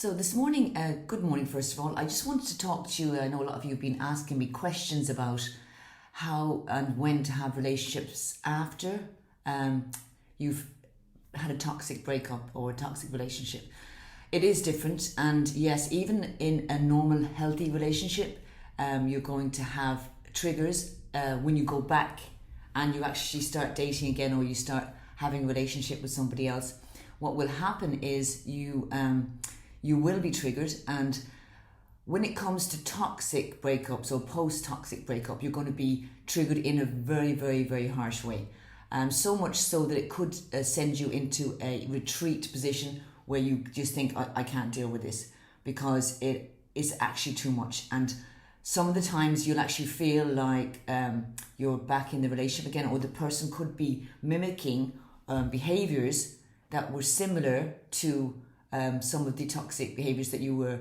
So this morning, good morning, first of all. I just wanted to talk to you. I know a lot of you have been asking me questions about how and when to have relationships after you've had a toxic breakup or a toxic relationship. It is different, and yes, even in a normal, healthy relationship, you're going to have triggers when you go back and you actually start dating again, or you start having a relationship with somebody else. What will happen is you will be triggered, and when it comes to toxic breakups or post-toxic breakup, you're going to be triggered in a very, very, very harsh way. So much so that it could send you into a retreat position where you just think, I can't deal with this, because it is actually too much. And some of the times you'll actually feel like you're back in the relationship again, or the person could be mimicking behaviors that were similar to some of the toxic behaviors that you were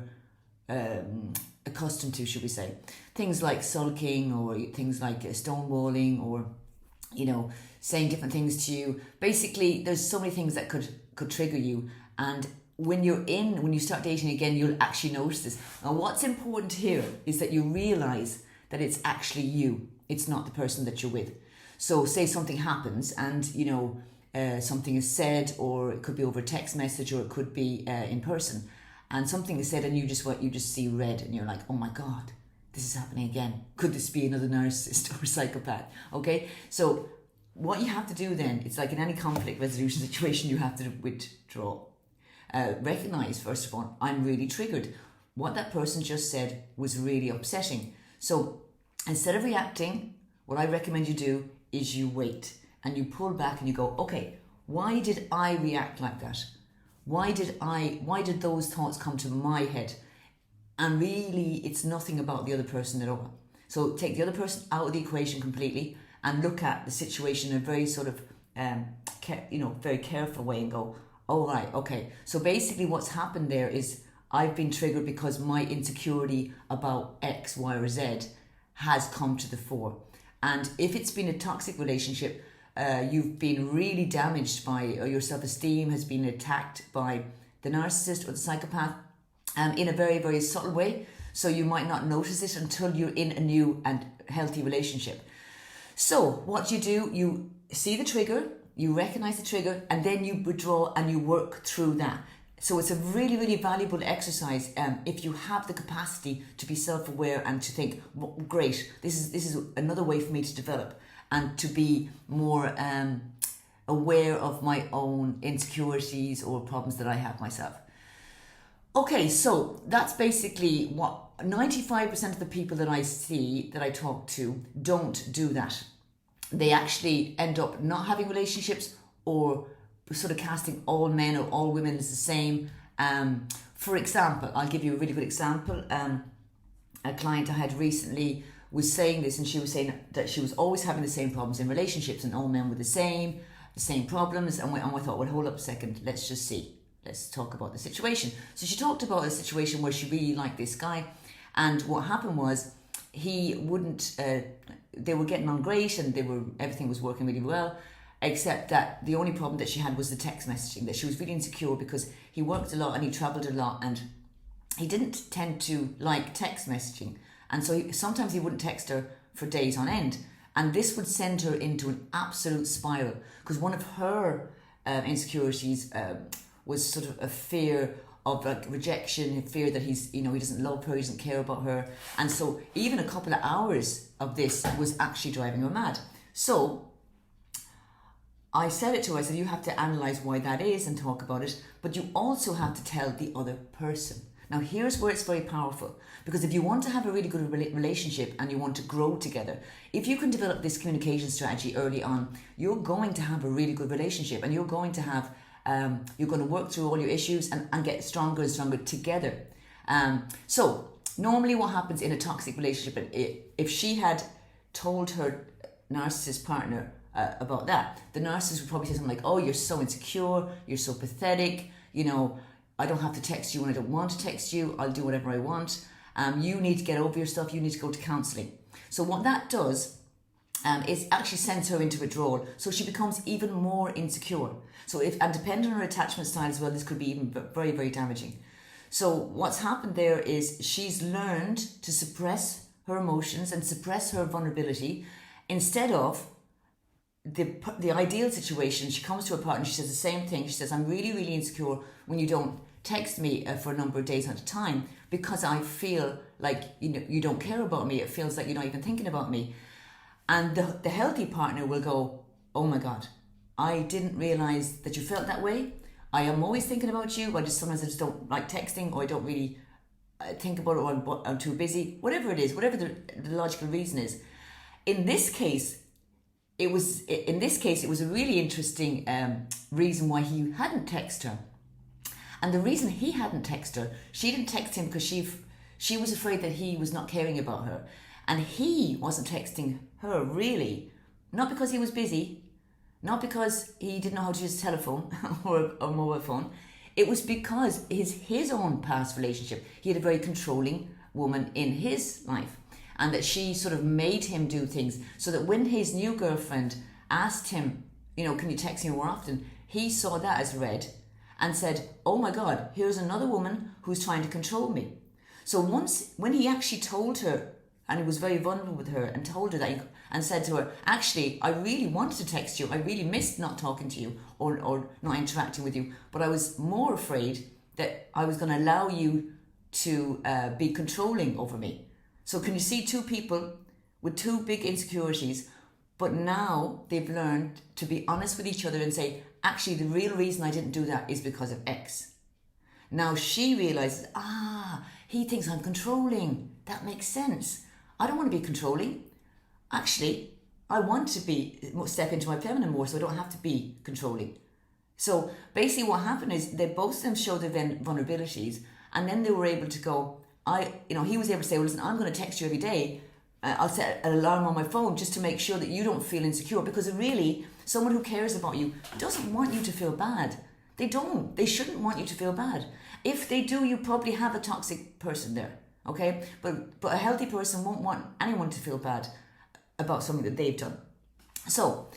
accustomed to, should we say. Things like sulking, or things like stonewalling, or, saying different things to you. Basically, there's so many things that could trigger you. And when you start dating again, you'll actually notice this. Now, what's important here is that you realize that it's actually you. It's not the person that you're with. So say something happens and, something is said, or it could be over a text message, or it could be in person, and something is said and you just see red, and you're like, oh my God, this is happening again. Could this be another narcissist or psychopath? Okay, so what you have to do then, it's like in any conflict resolution situation, you have to withdraw. Recognize, first of all, I'm really triggered. What that person just said was really upsetting. So instead of reacting, what I recommend you do is you wait. And you pull back and you go, okay, why did I react like that? Why did those thoughts come to my head? And really, it's nothing about the other person at all. So take the other person out of the equation completely and look at the situation in a very sort of, very careful way and go, oh, right, okay. So basically what's happened there is I've been triggered because my insecurity about X, Y, or Z has come to the fore. And if it's been a toxic relationship, you've been really damaged by, or your self-esteem has been attacked by the narcissist or the psychopath in a very, very subtle way. So you might not notice it until you're in a new and healthy relationship. So what you do, you see the trigger, you recognize the trigger, and then you withdraw and you work through that. So it's a really, really valuable exercise if you have the capacity to be self-aware and to think, well, great, this is another way for me to develop and to be more aware of my own insecurities or problems that I have myself. Okay, so that's basically what 95% of the people that I see, that I talk to, don't do that. They actually end up not having relationships, or sort of casting all men or all women as the same. For example, I'll give you a really good example. A client I had recently was saying this, and she was saying that she was always having the same problems in relationships, and all men were the same problems. And we thought, well, hold up a second, let's just see. Let's talk about the situation. So she talked about a situation where she really liked this guy, and what happened was he wouldn't. They were getting on great, and everything was working really well, except that the only problem that she had was the text messaging. That she was really insecure because he worked a lot and he travelled a lot, and he didn't tend to like text messaging. And so sometimes he wouldn't text her for days on end. And this would send her into an absolute spiral, because one of her insecurities was sort of a fear of like rejection, a fear that he doesn't love her, he doesn't care about her. And so even a couple of hours of this was actually driving her mad. So I said it to her, I said, you have to analyze why that is and talk about it, but you also have to tell the other person. Now, here's where it's very powerful, because if you want to have a really good relationship and you want to grow together, if you can develop this communication strategy early on, you're going to have a really good relationship, and you're going to have, you're going to work through all your issues and get stronger and stronger together. So normally what happens in a toxic relationship, if she had told her narcissist partner about that, the narcissist would probably say something like, oh, you're so insecure, you're so pathetic, I don't have to text you when I don't want to text you. I'll do whatever I want. You need to get over yourself. You need to go to counselling. So what that does is actually sends her into withdrawal. So she becomes even more insecure. And depending on her attachment style as well, this could be even very, very damaging. So what's happened there is she's learned to suppress her emotions and suppress her vulnerability instead of the ideal situation. She comes to her partner, she says the same thing. She says, I'm really, really insecure when you don't text me for a number of days at a time because I feel like you don't care about me. It feels like you're not even thinking about me. And the healthy partner will go, oh my God, I didn't realize that you felt that way. I am always thinking about you. Sometimes I just don't like texting, or I don't really think about it, or I'm too busy. Whatever it is, whatever the logical reason is. In this case, it was a really interesting reason why he hadn't texted her. And the reason he hadn't texted her, she didn't text him because she was afraid that he was not caring about her. And he wasn't texting her really, not because he was busy, not because he didn't know how to use a telephone or a mobile phone. It was because his own past relationship, he had a very controlling woman in his life. And that she sort of made him do things so that when his new girlfriend asked him, can you text me more often? He saw that as red and said, oh my God, here's another woman who's trying to control me. So when he actually told her, and he was very vulnerable with her and told her that, and said to her, actually, I really wanted to text you. I really missed not talking to you or not interacting with you. But I was more afraid that I was going to allow you to be controlling over me. So can you see two people with two big insecurities, but now they've learned to be honest with each other and say, actually, the real reason I didn't do that is because of X. Now she realizes, he thinks I'm controlling. That makes sense. I don't want to be controlling. Actually, I want to step into my feminine more so I don't have to be controlling. So basically what happened is they both of them showed their vulnerabilities, and then they were able to go, he was able to say, well, listen, I'm going to text you every day. I'll set an alarm on my phone just to make sure that you don't feel insecure, because really, someone who cares about you doesn't want you to feel bad. They don't. They shouldn't want you to feel bad. If they do, you probably have a toxic person there, okay? But a healthy person won't want anyone to feel bad about something that they've done. So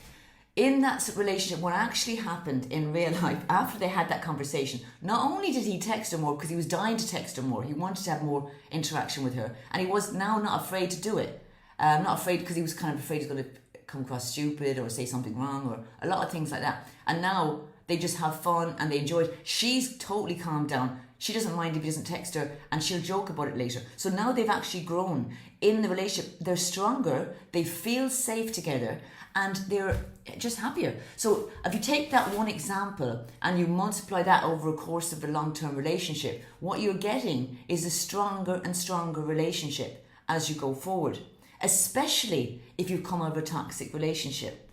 in that relationship, what actually happened in real life after they had that conversation, not only did he text her more because he was dying to text her more, he wanted to have more interaction with her, and he was now not afraid to do it. Not afraid because he was kind of afraid he's going to come across stupid or say something wrong or a lot of things like that. And now they just have fun and they enjoy it. She's totally calmed down. She doesn't mind if he doesn't text her, and she'll joke about it later. So now they've actually grown in the relationship. They're stronger, they feel safe together, and they're just happier. So if you take that one example and you multiply that over a course of a long-term relationship, what you're getting is a stronger and stronger relationship as you go forward, especially if you've come out of a toxic relationship.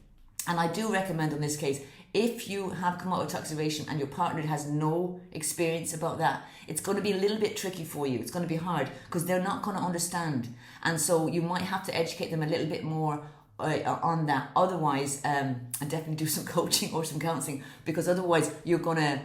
And I do recommend in this case, if you have come out of a toxic relationship and your partner has no experience about that, it's going to be a little bit tricky for you. It's going to be hard because they're not going to understand. And so you might have to educate them a little bit more on that. Otherwise, and definitely do some coaching or some counselling, because otherwise you're going to,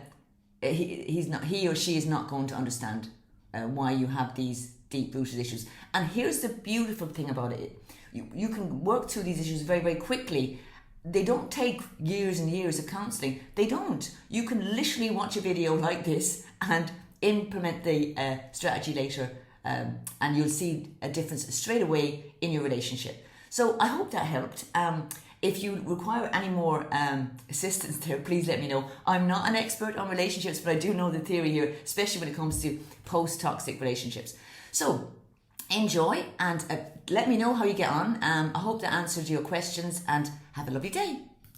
he or she is not going to understand why you have these deep-rooted issues. And here's the beautiful thing about it. You can work through these issues very, very quickly. They don't take years and years of counselling. They don't. You can literally watch a video like this and implement the strategy later, and you'll see a difference straight away in your relationship. So I hope that helped. If you require any more assistance there, please let me know. I'm not an expert on relationships, but I do know the theory here, especially when it comes to post-toxic relationships. So enjoy and let me know how you get on. I hope that answered your questions, and have a lovely day.